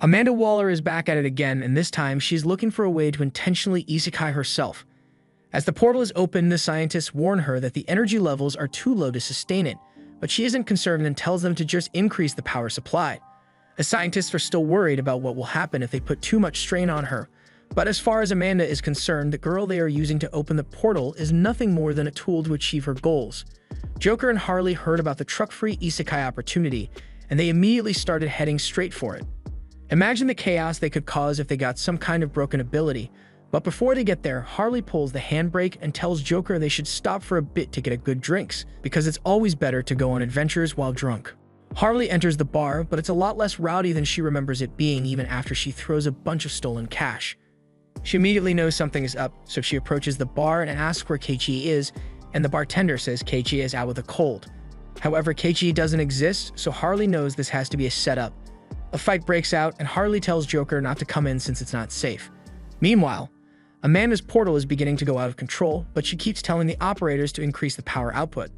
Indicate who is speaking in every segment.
Speaker 1: Amanda Waller is back at it again, and this time she's looking for a way to intentionally isekai herself. As the portal is open, the scientists warn her that the energy levels are too low to sustain it, but she isn't concerned and tells them to just increase the power supply. The scientists are still worried about what will happen if they put too much strain on her, but as far as Amanda is concerned, the girl they are using to open the portal is nothing more than a tool to achieve her goals. Joker and Harley heard about the truck-free isekai opportunity, and they immediately started heading straight for it. Imagine the chaos they could cause if they got some kind of broken ability, but before they get there, Harley pulls the handbrake and tells Joker they should stop for a bit to get a good drinks, because it's always better to go on adventures while drunk. Harley enters the bar, but it's a lot less rowdy than she remembers it being even after she throws a bunch of stolen cash. She immediately knows something is up, so she approaches the bar and asks where Keiichi is, and the bartender says Keiichi is out with a cold. However, Keiichi doesn't exist, so Harley knows this has to be a setup. A fight breaks out, and Harley tells Joker not to come in since it's not safe. Meanwhile, Amanda's portal is beginning to go out of control, but she keeps telling the operators to increase the power output.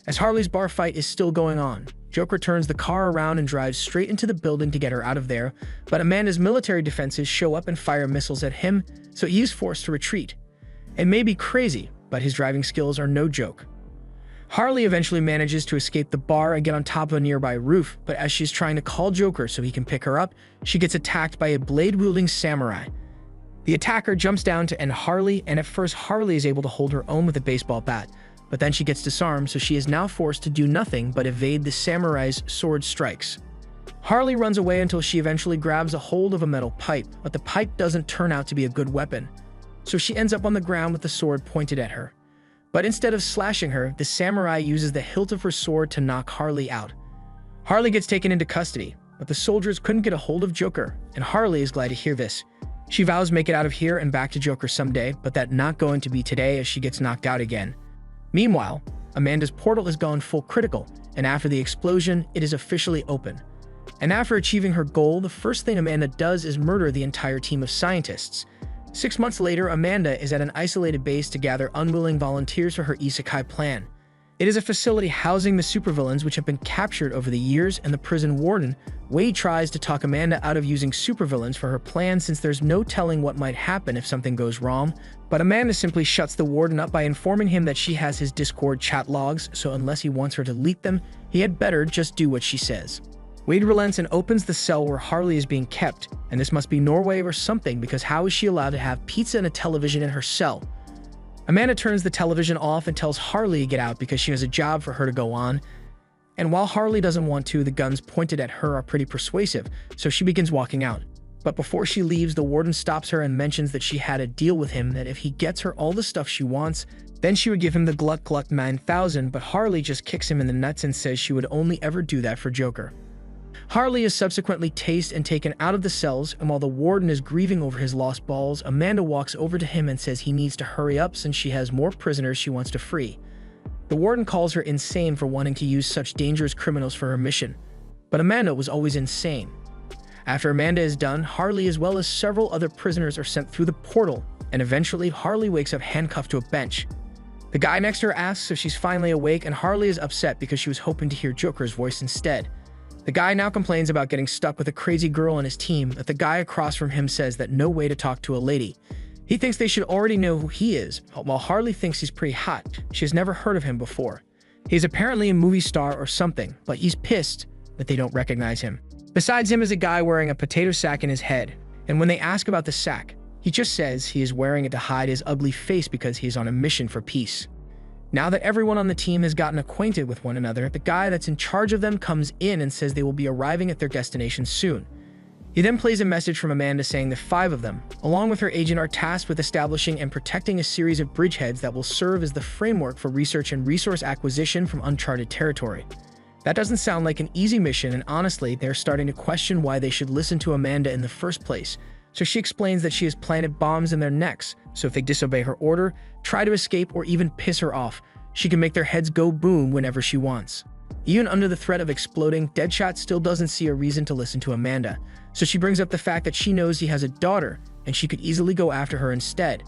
Speaker 1: As Harley's bar fight is still going on, Joker turns the car around and drives straight into the building to get her out of there, but Amanda's military defenses show up and fire missiles at him, so he is forced to retreat. It may be crazy, but his driving skills are no joke. Harley eventually manages to escape the bar and get on top of a nearby roof, but as she's trying to call Joker so he can pick her up, she gets attacked by a blade-wielding samurai. The attacker jumps down to end Harley, and at first Harley is able to hold her own with a baseball bat, but then she gets disarmed, so she is now forced to do nothing but evade the samurai's sword strikes. Harley runs away until she eventually grabs a hold of a metal pipe, but the pipe doesn't turn out to be a good weapon, so she ends up on the ground with the sword pointed at her. But instead of slashing her, the samurai uses the hilt of her sword to knock Harley out. Harley gets taken into custody, but the soldiers couldn't get a hold of Joker, and Harley is glad to hear this. She vows to make it out of here and back to Joker someday, but that not going to be today as she gets knocked out again. Meanwhile, Amanda's portal has gone full critical, and after the explosion, it is officially open. And after achieving her goal, the first thing Amanda does is murder the entire team of scientists. 6 months later, Amanda is at an isolated base to gather unwilling volunteers for her isekai plan. It is a facility housing the supervillains which have been captured over the years, and the prison warden, Wade, tries to talk Amanda out of using supervillains for her plan since there's no telling what might happen if something goes wrong, but Amanda simply shuts the warden up by informing him that she has his Discord chat logs, so unless he wants her to leak them, he had better just do what she says. Wade relents and opens the cell where Harley is being kept, and this must be Norway or something because how is she allowed to have pizza and a television in her cell? Amanda turns the television off and tells Harley to get out because she has a job for her to go on, and while Harley doesn't want to, the guns pointed at her are pretty persuasive, so she begins walking out. But before she leaves, the warden stops her and mentions that she had a deal with him that if he gets her all the stuff she wants, then she would give him the Gluck Gluck 9000, but Harley just kicks him in the nuts and says she would only ever do that for Joker. Harley is subsequently tased and taken out of the cells, and while the warden is grieving over his lost balls, Amanda walks over to him and says he needs to hurry up since she has more prisoners she wants to free. The warden calls her insane for wanting to use such dangerous criminals for her mission, but Amanda was always insane. After Amanda is done, Harley as well as several other prisoners are sent through the portal, and eventually Harley wakes up handcuffed to a bench. The guy next to her asks if she's finally awake, and Harley is upset because she was hoping to hear Joker's voice instead. The guy now complains about getting stuck with a crazy girl on his team, but the guy across from him says that no way to talk to a lady. He thinks they should already know who he is, while Harley thinks he's pretty hot. She has never heard of him before. He's apparently a movie star or something, but he's pissed that they don't recognize him. Besides him is a guy wearing a potato sack in his head, and when they ask about the sack, he just says he is wearing it to hide his ugly face because he is on a mission for peace. Now that everyone on the team has gotten acquainted with one another, the guy that's in charge of them comes in and says they will be arriving at their destination soon. He then plays a message from Amanda saying the 5 of them, along with her agent, are tasked with establishing and protecting a series of bridgeheads that will serve as the framework for research and resource acquisition from uncharted territory. That doesn't sound like an easy mission, and honestly, they're starting to question why they should listen to Amanda in the first place. So she explains that she has planted bombs in their necks, so if they disobey her order, try to escape, or even piss her off, she can make their heads go boom whenever she wants. Even under the threat of exploding, Deadshot still doesn't see a reason to listen to Amanda, so she brings up the fact that she knows he has a daughter, and she could easily go after her instead.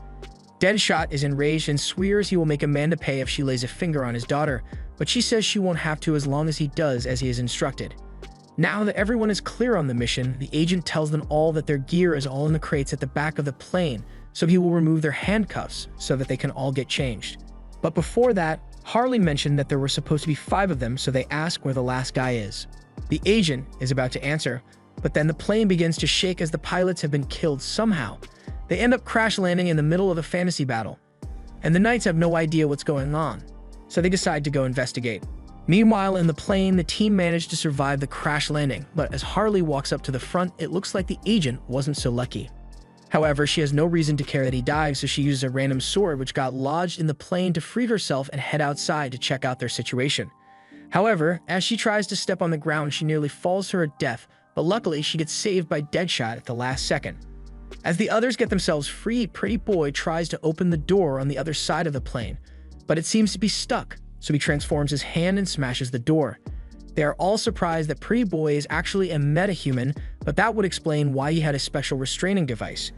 Speaker 1: Deadshot is enraged and swears he will make Amanda pay if she lays a finger on his daughter, but she says she won't have to as long as he does as he is instructed. Now that everyone is clear on the mission, the agent tells them all that their gear is all in the crates at the back of the plane, so he will remove their handcuffs so that they can all get changed. But before that, Harley mentioned that there were supposed to be 5 of them, so they ask where the last guy is. The agent is about to answer, but then the plane begins to shake as the pilots have been killed somehow. They end up crash landing in the middle of a fantasy battle, and the knights have no idea what's going on, so they decide to go investigate. Meanwhile, in the plane, the team managed to survive the crash landing, but as Harley walks up to the front, it looks like the agent wasn't so lucky. However, she has no reason to care that he died, so she uses a random sword which got lodged in the plane to free herself and head outside to check out their situation. However, as she tries to step on the ground, she nearly falls to her death, but luckily she gets saved by Deadshot at the last second. As the others get themselves free, Pretty Boy tries to open the door on the other side of the plane, but it seems to be stuck, so he transforms his hand and smashes the door. They are all surprised that Pretty Boy is actually a metahuman, but that would explain why he had a special restraining device.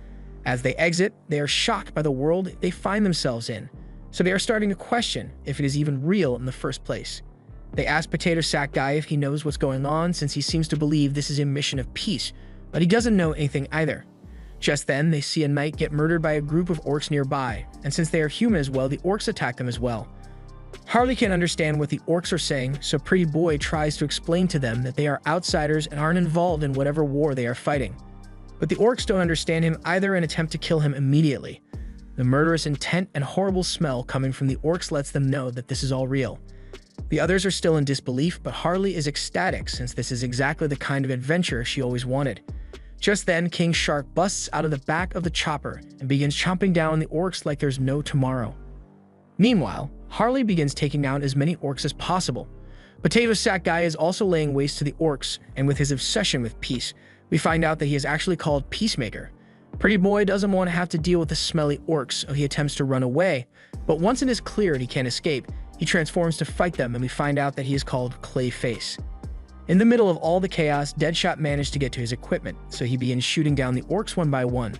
Speaker 1: As they exit, they are shocked by the world they find themselves in, so they are starting to question if it is even real in the first place. They ask Potato Sack Guy if he knows what's going on, since he seems to believe this is a mission of peace, but he doesn't know anything either. Just then, they see a knight get murdered by a group of orcs nearby, and since they are human as well, the orcs attack them as well. Harley can't understand what the orcs are saying, so Pretty Boy tries to explain to them that they are outsiders and aren't involved in whatever war they are fighting. But the orcs don't understand him either and attempt to kill him immediately. The murderous intent and horrible smell coming from the orcs lets them know that this is all real. The others are still in disbelief, but Harley is ecstatic since this is exactly the kind of adventure she always wanted. Just then, King Shark busts out of the back of the chopper and begins chomping down the orcs like there's no tomorrow. Meanwhile, Harley begins taking down as many orcs as possible. Potato Sack Guy is also laying waste to the orcs, and with his obsession with peace, we find out that he is actually called Peacemaker. Pretty Boy doesn't want to have to deal with the smelly orcs, so he attempts to run away, but once it is clear he can't escape, he transforms to fight them, and we find out that he is called Clayface. In the middle of all the chaos, Deadshot managed to get to his equipment, so he begins shooting down the orcs one by one.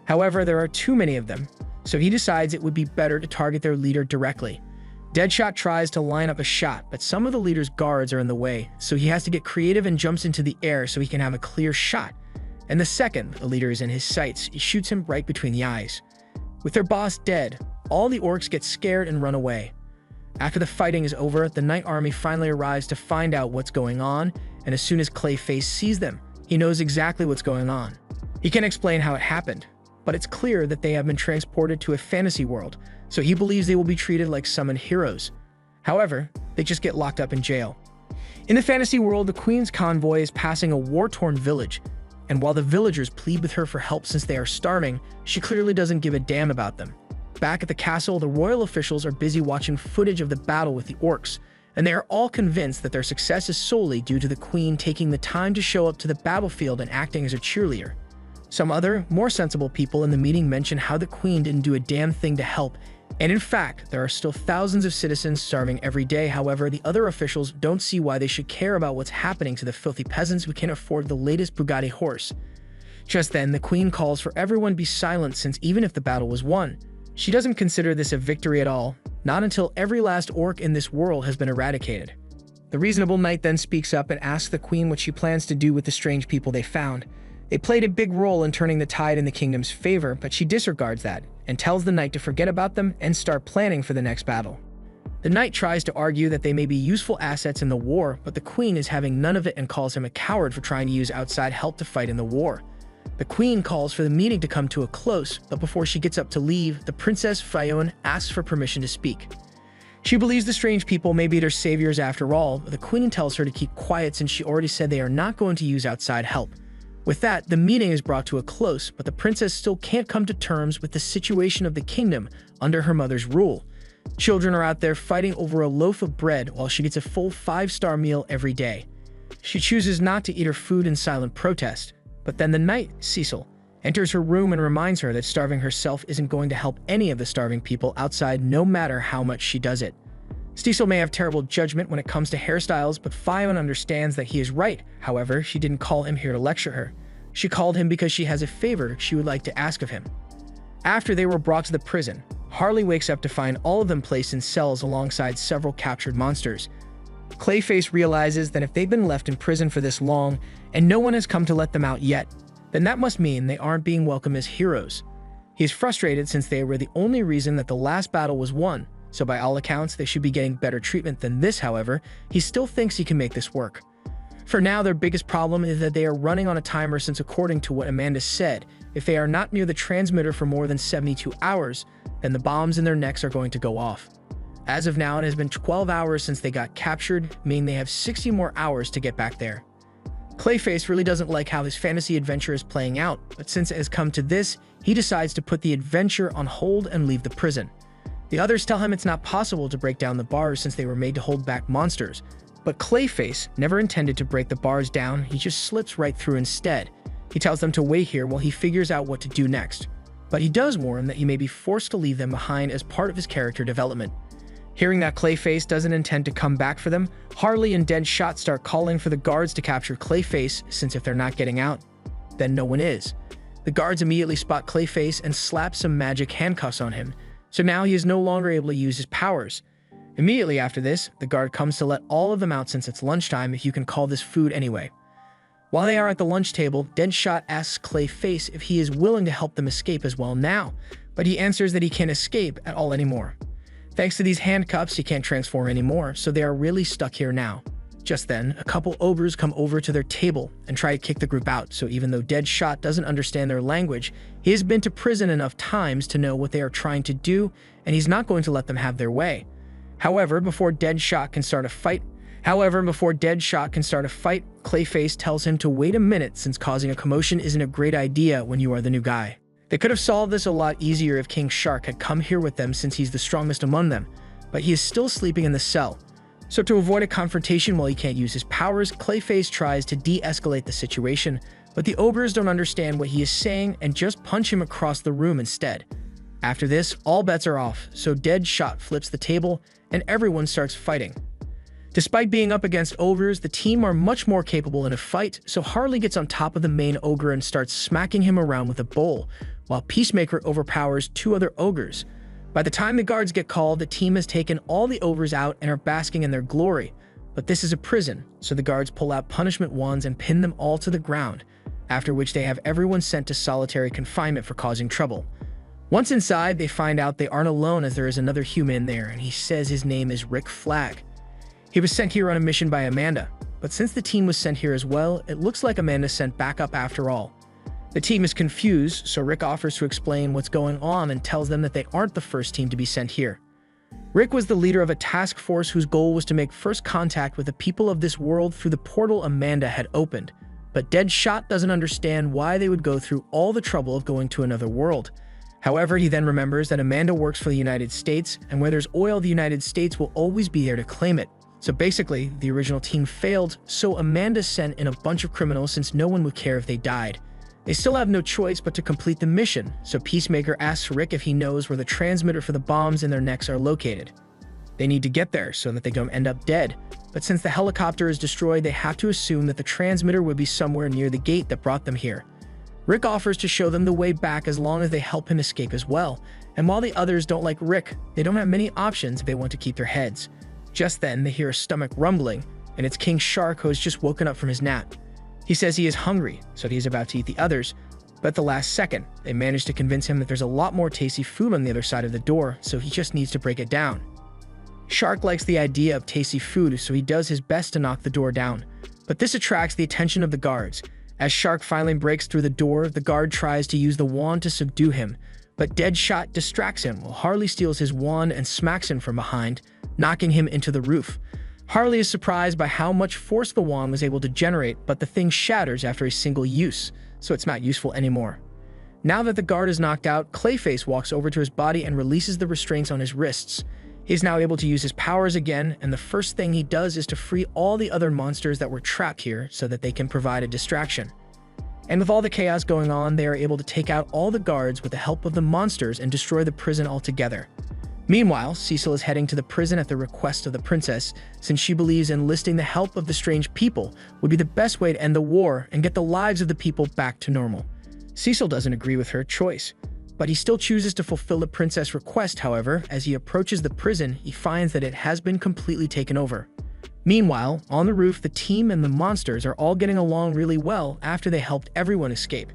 Speaker 1: However, there are too many of them, so he decides it would be better to target their leader directly. Deadshot tries to line up a shot, but some of the leader's guards are in the way, so he has to get creative and jumps into the air so he can have a clear shot. And the second the leader is in his sights, he shoots him right between the eyes. With their boss dead, all the orcs get scared and run away. After the fighting is over, the Night Army finally arrives to find out what's going on, and as soon as Clayface sees them, he knows exactly what's going on. He can't explain how it happened, but it's clear that they have been transported to a fantasy world, so he believes they will be treated like summoned heroes. However, they just get locked up in jail. In the fantasy world, the Queen's convoy is passing a war-torn village, and while the villagers plead with her for help since they are starving, she clearly doesn't give a damn about them. Back at the castle, the royal officials are busy watching footage of the battle with the orcs, and they are all convinced that their success is solely due to the Queen taking the time to show up to the battlefield and acting as a cheerleader. Some other, more sensible people in the meeting mention how the Queen didn't do a damn thing to help, and in fact, there are still thousands of citizens starving every day. However, the other officials don't see why they should care about what's happening to the filthy peasants who can't afford the latest Bugatti horse. Just then, the Queen calls for everyone to be silent since even if the battle was won, she doesn't consider this a victory at all, not until every last orc in this world has been eradicated. The reasonable knight then speaks up and asks the Queen what she plans to do with the strange people they found. They played a big role in turning the tide in the kingdom's favor, but she disregards that and tells the knight to forget about them and start planning for the next battle. The knight tries to argue that they may be useful assets in the war, but the Queen is having none of it and calls him a coward for trying to use outside help to fight in the war. The Queen calls for the meeting to come to a close, but before she gets up to leave, the Princess Fiona asks for permission to speak. She believes the strange people may be their saviors after all, but the Queen tells her to keep quiet since she already said they are not going to use outside help. With that, the meeting is brought to a close, but the princess still can't come to terms with the situation of the kingdom under her mother's rule. Children are out there fighting over a loaf of bread while she gets a full 5-star meal every day. She chooses not to eat her food in silent protest, but then the knight, Cecil, enters her room and reminds her that starving herself isn't going to help any of the starving people outside no matter how much she does it. Cecil may have terrible judgment when it comes to hairstyles, but Fiona understands that he is right. However, she didn't call him here to lecture her. She called him because she has a favor she would like to ask of him. After they were brought to the prison, Harley wakes up to find all of them placed in cells alongside several captured monsters. Clayface realizes that if they've been left in prison for this long and no one has come to let them out yet, then that must mean they aren't being welcomed as heroes. He is frustrated since they were the only reason that the last battle was won, so by all accounts they should be getting better treatment than this. However, he still thinks he can make this work. For now, their biggest problem is that they are running on a timer, since according to what Amanda said, if they are not near the transmitter for more than 72 hours, then the bombs in their necks are going to go off. As of now, it has been 12 hours since they got captured, meaning they have 60 more hours to get back there. Clayface really doesn't like how his fantasy adventure is playing out, but since it has come to this, he decides to put the adventure on hold and leave the prison. The others tell him it's not possible to break down the bars since they were made to hold back monsters, but Clayface never intended to break the bars down. He just slips right through instead. He tells them to wait here while he figures out what to do next, but he does warn that he may be forced to leave them behind as part of his character development. Hearing that Clayface doesn't intend to come back for them, Harley and Deadshot start calling for the guards to capture Clayface, since if they're not getting out, then no one is. The guards immediately spot Clayface and slap some magic handcuffs on him, so now he is no longer able to use his powers. Immediately after this, the guard comes to let all of them out since it's lunchtime, if you can call this food anyway. While they are at the lunch table, Deadshot asks Clayface if he is willing to help them escape as well now, but he answers that he can't escape at all anymore. Thanks to these handcuffs, he can't transform anymore, so they are really stuck here now. Just then, a couple ogres come over to their table and try to kick the group out, so even though Deadshot doesn't understand their language, he has been to prison enough times to know what they are trying to do, and he's not going to let them have their way. However, before Deadshot can start a fight, Clayface tells him to wait a minute, since causing a commotion isn't a great idea when you are the new guy. They could have solved this a lot easier if King Shark had come here with them, since he's the strongest among them, but he is still sleeping in the cell. So to avoid a confrontation while he can't use his powers, Clayface tries to de-escalate the situation, but the ogres don't understand what he is saying and just punch him across the room instead. After this, all bets are off, so Deadshot flips the table and everyone starts fighting. Despite being up against ogres, the team are much more capable in a fight, so Harley gets on top of the main ogre and starts smacking him around with a bowl, while Peacemaker overpowers two other ogres. By the time the guards get called, the team has taken all the ogres out and are basking in their glory. But this is a prison, so the guards pull out punishment wands and pin them all to the ground, after which they have everyone sent to solitary confinement for causing trouble. Once inside, they find out they aren't alone, as there is another human there, and he says his name is Rick Flag. He was sent here on a mission by Amanda, but since the team was sent here as well, it looks like Amanda sent backup after all. The team is confused, so Rick offers to explain what's going on and tells them that they aren't the first team to be sent here. Rick was the leader of a task force whose goal was to make first contact with the people of this world through the portal Amanda had opened, but Deadshot doesn't understand why they would go through all the trouble of going to another world. However, he then remembers that Amanda works for the United States, and where there's oil, the United States will always be there to claim it. So basically, the original team failed, so Amanda sent in a bunch of criminals since no one would care if they died. They still have no choice but to complete the mission, so Peacemaker asks Rick if he knows where the transmitter for the bombs in their necks are located. They need to get there so that they don't end up dead, but since the helicopter is destroyed, they have to assume that the transmitter would be somewhere near the gate that brought them here. Rick offers to show them the way back as long as they help him escape as well, and while the others don't like Rick, they don't have many options if they want to keep their heads. Just then, they hear a stomach rumbling, and it's King Shark, who has just woken up from his nap. He says he is hungry, so he's about to eat the others, but at the last second, they manage to convince him that there's a lot more tasty food on the other side of the door, so he just needs to break it down. Shark likes the idea of tasty food, so he does his best to knock the door down, but this attracts the attention of the guards. As Shark finally breaks through the door, the guard tries to use the wand to subdue him, but Deadshot distracts him while Harley steals his wand and smacks him from behind, knocking him into the roof. Harley is surprised by how much force the wand was able to generate, but the thing shatters after a single use, so it's not useful anymore. Now that the guard is knocked out, Clayface walks over to his body and releases the restraints on his wrists. He is now able to use his powers again, and the first thing he does is to free all the other monsters that were trapped here so that they can provide a distraction. And with all the chaos going on, they are able to take out all the guards with the help of the monsters and destroy the prison altogether. Meanwhile, Cecil is heading to the prison at the request of the princess, since she believes enlisting the help of the strange people would be the best way to end the war and get the lives of the people back to normal. Cecil doesn't agree with her choice, but he still chooses to fulfill the princess' request. However, as he approaches the prison, he finds that it has been completely taken over. Meanwhile, on the roof, the team and the monsters are all getting along really well after they helped everyone escape.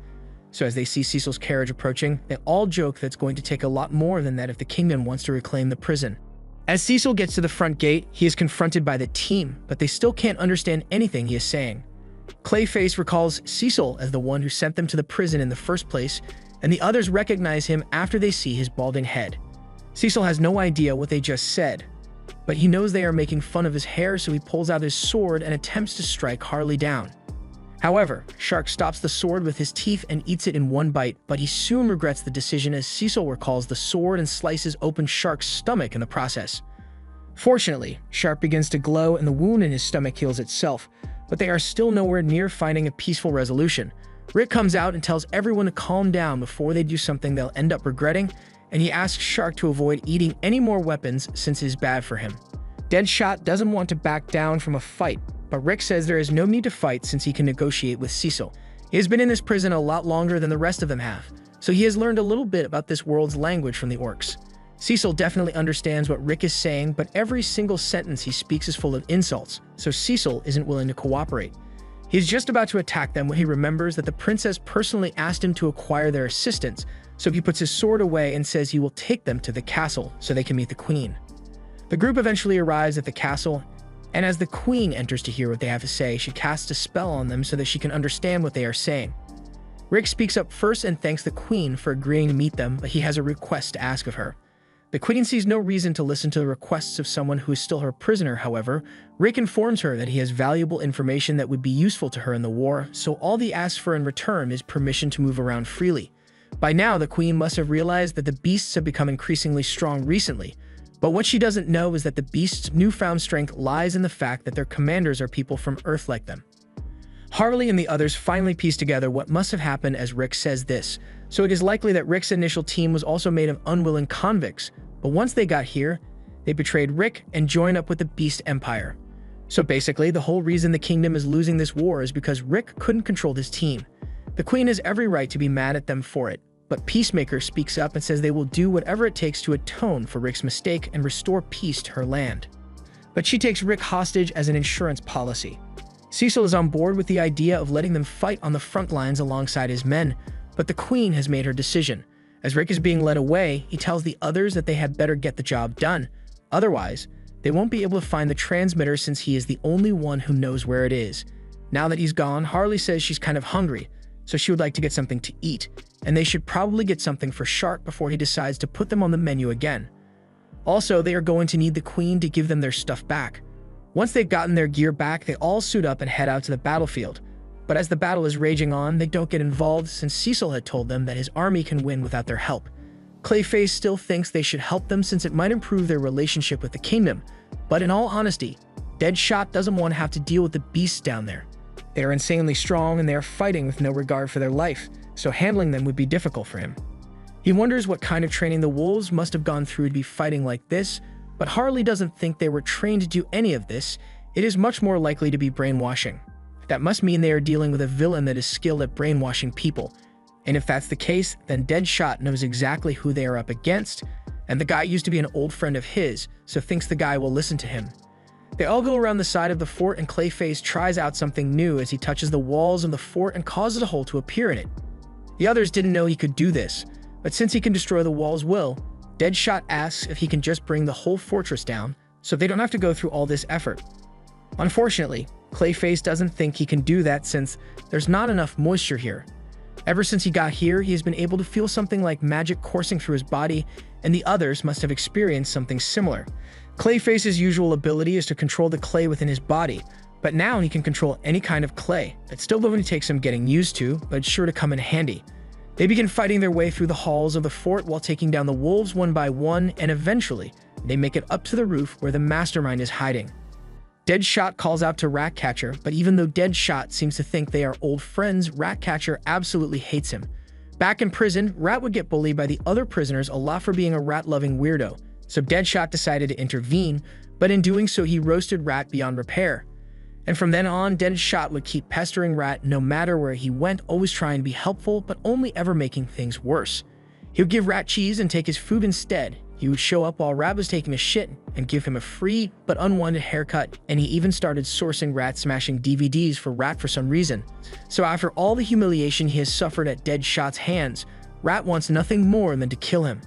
Speaker 1: So as they see Cecil's carriage approaching, they all joke that it's going to take a lot more than that if the kingdom wants to reclaim the prison. As Cecil gets to the front gate, he is confronted by the team, but they still can't understand anything he is saying. Clayface recalls Cecil as the one who sent them to the prison in the first place, and the others recognize him after they see his balding head. Cecil has no idea what they just said, but he knows they are making fun of his hair, so he pulls out his sword and attempts to strike Harley down. However, Shark stops the sword with his teeth and eats it in one bite, but he soon regrets the decision as Cecil recalls the sword and slices open Shark's stomach in the process. Fortunately, Shark begins to glow and the wound in his stomach heals itself, but they are still nowhere near finding a peaceful resolution. Rick comes out and tells everyone to calm down before they do something they'll end up regretting, and he asks Shark to avoid eating any more weapons since it is bad for him. Deadshot doesn't want to back down from a fight, but Rick says there is no need to fight since he can negotiate with Cecil. He has been in this prison a lot longer than the rest of them have, so he has learned a little bit about this world's language from the orcs. Cecil definitely understands what Rick is saying, but every single sentence he speaks is full of insults, so Cecil isn't willing to cooperate. He is just about to attack them when he remembers that the princess personally asked him to acquire their assistance, so he puts his sword away and says he will take them to the castle so they can meet the queen. The group eventually arrives at the castle, and as the queen enters to hear what they have to say, she casts a spell on them so that she can understand what they are saying. Rick speaks up first and thanks the queen for agreeing to meet them, but he has a request to ask of her. The queen sees no reason to listen to the requests of someone who is still her prisoner. However, Rick informs her that he has valuable information that would be useful to her in the war, so all he asks for in return is permission to move around freely. By now, the queen must have realized that the beasts have become increasingly strong recently, but what she doesn't know is that the beasts' newfound strength lies in the fact that their commanders are people from Earth like them. Harley and the others finally piece together what must have happened as Rick says this, so it is likely that Rick's initial team was also made of unwilling convicts, but once they got here, they betrayed Rick and joined up with the Beast Empire. So basically, the whole reason the kingdom is losing this war is because Rick couldn't control his team. The queen has every right to be mad at them for it, but Peacemaker speaks up and says they will do whatever it takes to atone for Rick's mistake and restore peace to her land. But she takes Rick hostage as an insurance policy. Cecil is on board with the idea of letting them fight on the front lines alongside his men, but the queen has made her decision. As Rick is being led away, he tells the others that they had better get the job done. Otherwise, they won't be able to find the transmitter since he is the only one who knows where it is. Now that he's gone, Harley says she's kind of hungry, so she would like to get something to eat, and they should probably get something for Shark before he decides to put them on the menu again. Also, they are going to need the queen to give them their stuff back. Once they've gotten their gear back, they all suit up and head out to the battlefield. But as the battle is raging on, they don't get involved since Cecil had told them that his army can win without their help. Clayface still thinks they should help them since it might improve their relationship with the kingdom, but in all honesty, Deadshot doesn't want to have to deal with the beasts down there. They are insanely strong and they are fighting with no regard for their life, so handling them would be difficult for him. He wonders what kind of training the wolves must have gone through to be fighting like this, but Harley doesn't think they were trained to do any of this. It is much more likely to be brainwashing. That must mean they are dealing with a villain that is skilled at brainwashing people. And if that's the case, then Deadshot knows exactly who they are up against, and the guy used to be an old friend of his, so thinks the guy will listen to him. They all go around the side of the fort and Clayface tries out something new as he touches the walls of the fort and causes a hole to appear in it. The others didn't know he could do this, but since he can destroy the walls will, Deadshot asks if he can just bring the whole fortress down, so they don't have to go through all this effort. Unfortunately, Clayface doesn't think he can do that since there's not enough moisture here. Ever since he got here, he has been able to feel something like magic coursing through his body, and the others must have experienced something similar. Clayface's usual ability is to control the clay within his body, but now he can control any kind of clay. It's still going to take some getting used to, but it's sure to come in handy. They begin fighting their way through the halls of the fort while taking down the wolves one by one, and eventually, they make it up to the roof where the mastermind is hiding. Deadshot calls out to Ratcatcher, but even though Deadshot seems to think they are old friends, Ratcatcher absolutely hates him. Back in prison, Rat would get bullied by the other prisoners a lot for being a rat-loving weirdo, so Deadshot decided to intervene, but in doing so he roasted Rat beyond repair. And from then on, Deadshot would keep pestering Rat no matter where he went, always trying to be helpful, but only ever making things worse. He would give Rat cheese and take his food instead. He would show up while Rat was taking a shit and give him a free but unwanted haircut, and he even started sourcing Rat smashing DVDs for Rat for some reason. So after all the humiliation he has suffered at Deadshot's hands, Rat wants nothing more than to kill him.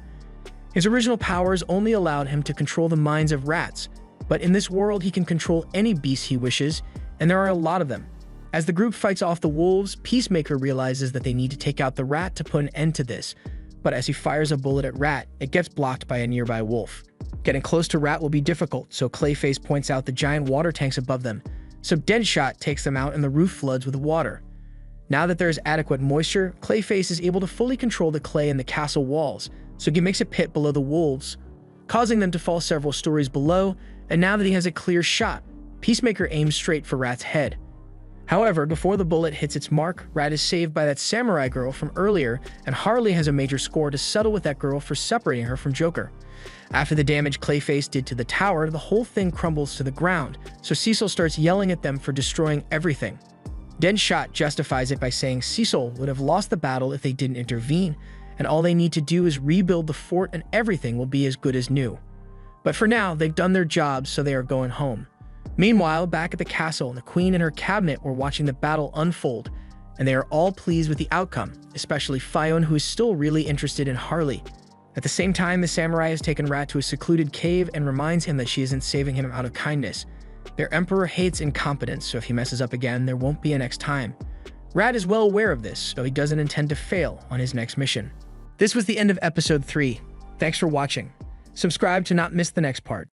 Speaker 1: His original powers only allowed him to control the minds of rats, but in this world he can control any beast he wishes, and there are a lot of them. As the group fights off the wolves, Peacemaker realizes that they need to take out the rat to put an end to this, but as he fires a bullet at Rat, it gets blocked by a nearby wolf. Getting close to Rat will be difficult, so Clayface points out the giant water tanks above them, so Deadshot takes them out and the roof floods with water. Now that there is adequate moisture, Clayface is able to fully control the clay in the castle walls, so he makes a pit below the wolves, causing them to fall several stories below, and now that he has a clear shot, Peacemaker aims straight for Rat's head. However, before the bullet hits its mark, Rat is saved by that samurai girl from earlier, and Harley has a major score to settle with that girl for separating her from Joker. After the damage Clayface did to the tower, the whole thing crumbles to the ground, so Cecil starts yelling at them for destroying everything. Deadshot justifies it by saying Cecil would have lost the battle if they didn't intervene, and all they need to do is rebuild the fort and everything will be as good as new. But for now, they've done their jobs, so they are going home. Meanwhile, back at the castle, the Queen and her cabinet were watching the battle unfold, and they are all pleased with the outcome, especially Fion, who is still really interested in Harley. At the same time, the samurai has taken Rat to a secluded cave and reminds him that she isn't saving him out of kindness. Their emperor hates incompetence, so if he messes up again, there won't be a next time. Rat is well aware of this, so he doesn't intend to fail on his next mission. This was the end of episode 3. Thanks for watching. Subscribe to not miss the next part.